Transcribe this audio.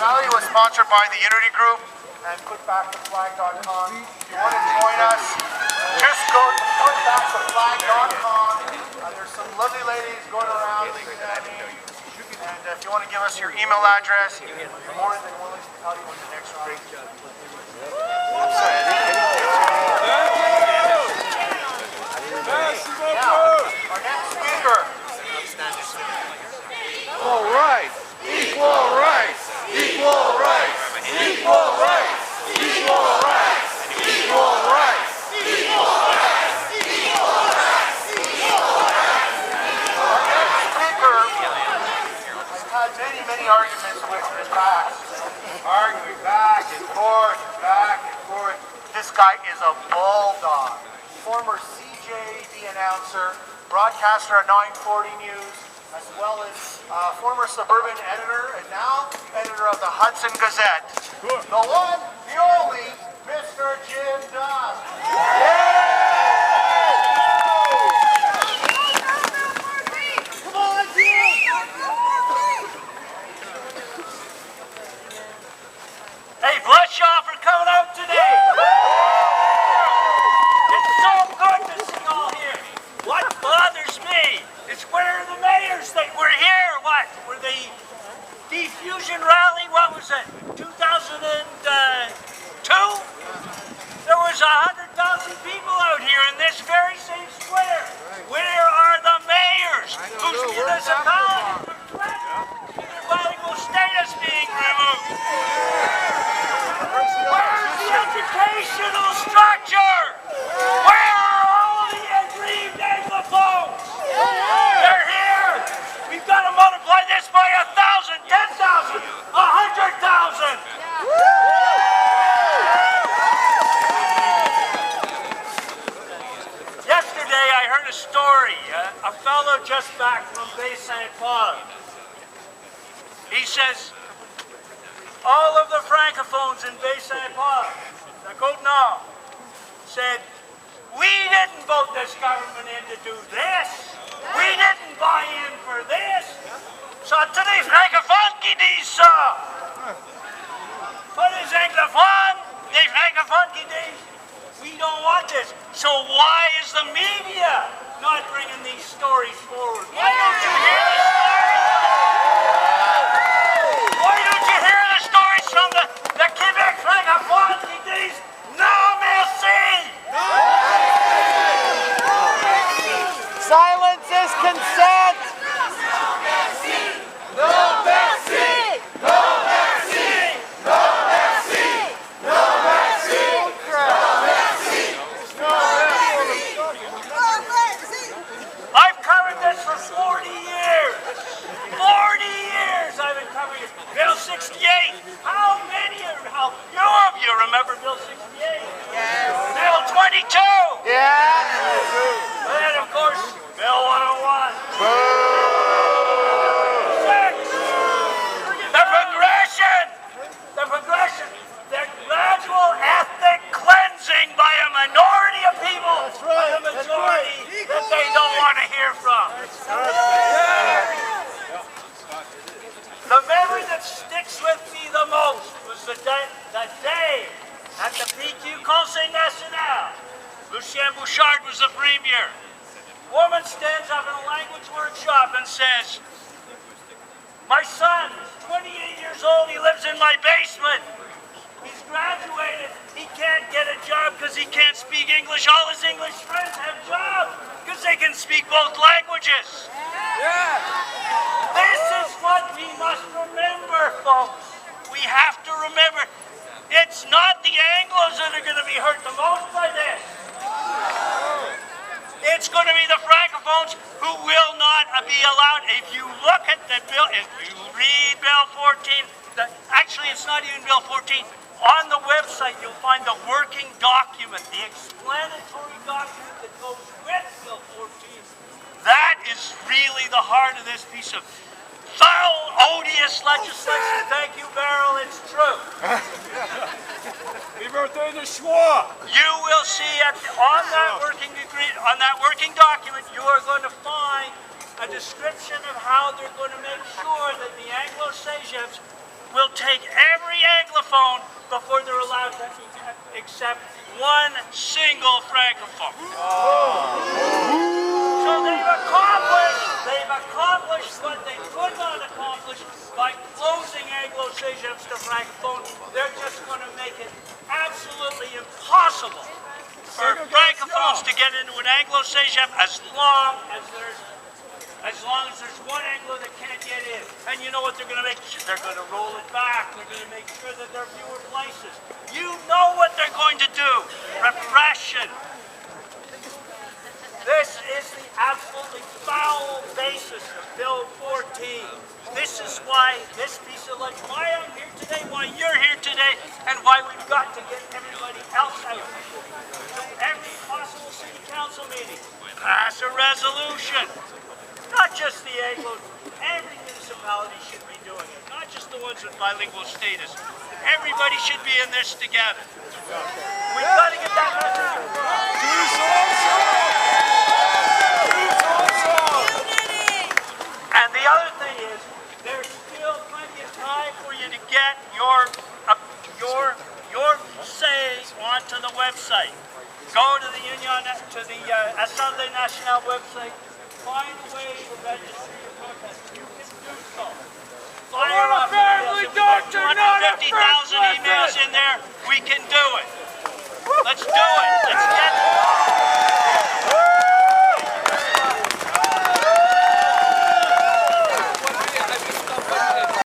rally was sponsored by the Unity Group and putbacktheflag.com. If you want to join us, just go to putbacktheflag.com. There's some lovely ladies going around. And if you want to give us your email address, you're more than willing to tell you when the next round is. Our next speaker. Equal rights! Equal rights! Equal rights! Equal rights! Equal rights! Equal rights! Equal rights! Equal rights! Equal rights! Our next speaker has had many arguments with his past. Arguing back and forth, back and forth. This guy is a bulldog. Former CJAD announcer, broadcaster at 940 News, as well as former Suburban editor and now editor of the Hudson Gazette. The one, the only, Mr. Jim Dunn. Come on, Jim! Hey, bless y'all for coming out today. It's so good to see y'all here. What bothers me is where are the mayors that were here? What? Were the Defusion rally? What was it? 2002? There was 100,000 people out here in this very same square. Where are the mayors whose municipalities are threatened with their bilingual status being removed? Where's the educational structure? Where are all the aggrieved Anglophones? They're here. We've got to multiply this by 1,000, 10,000, 100,000. Yesterday I heard a story. A fellow just back from Bay St. Paul. He says, all of the francophones in Bay St. Paul, the Côte-Nord, said, we didn't vote this government in to do this. We didn't buy in for this. So tous les francophones qui disent ça. Pas les anglophones, les francophones qui disent, we don't want this. So why is the media not bringing these stories forward? Why don't you hear the stories? Why don't you hear the stories from the Quebec francophones qui disent, non merci. Silence is consent! No mercy! No mercy! No mercy! No mercy! No mercy! I've covered this for 40 years. 40 years I've been covering it. Bill 68. How few of you remember Bill 68? Yes. Bill 22. Yeah. And then, of course, Bill 101. The progression, the gradual ethnic cleansing by a minority of people, by the majority that they don't want to hear from. The memory that sticks with me the most was the day at the PQ Conseil National. Lucien Bouchard was the premier. Woman stands up in a language workshop and says, my son is 28 years old, he lives in my basement. He's graduated, he can't get a job because he can't speak English. All his English friends have jobs because they can speak both languages. This is what we must remember, folks. We have to remember, it's not the Anglos that are going to be hurt the most by this. It's going to be the francophones who will not be allowed. If you look at the bill, if you read Bill 14, actually it's not even Bill 14. On the website you'll find the working document, the explanatory document that goes with Bill 14. That is really the heart of this piece of foul, odious legislation. Thank you, Beryl, it's true. Liberté de choix! You will see on that working document, you are going to find a description of how they're going to make sure that the Anglo-Sajops will take every Anglophone before they're allowed to accept one single Francophone. So they've accomplished what they could not accomplish by closing Anglo-Cégeps to Francophone. They're just going to make it absolutely impossible for Francophones to get into an Anglo-Cégep as long as there's one Anglo that can't get in. And you know what they're going to make? They're going to roll it back. They're going to make sure that there are fewer places. You know what they're going to do. Repression. This is the absolutely foul basis of Bill 14. This is why this piece of legislation, why I'm here today, why you're here today, and why we've got to get everybody else out. So every possible city council meeting, pass a resolution. Not just the Anglos, every municipality should be doing it. Not just the ones with bilingual status. Everybody should be in this together. We've got to get that message across. And the other thing is, there's still plenty of time for you to get your say onto the website. Go to the Assemblée Nationale website. Find a way to register your protest. You can do so. Fire off emails. If we get 250,000 emails in there, we can do it. Let's do it. Let's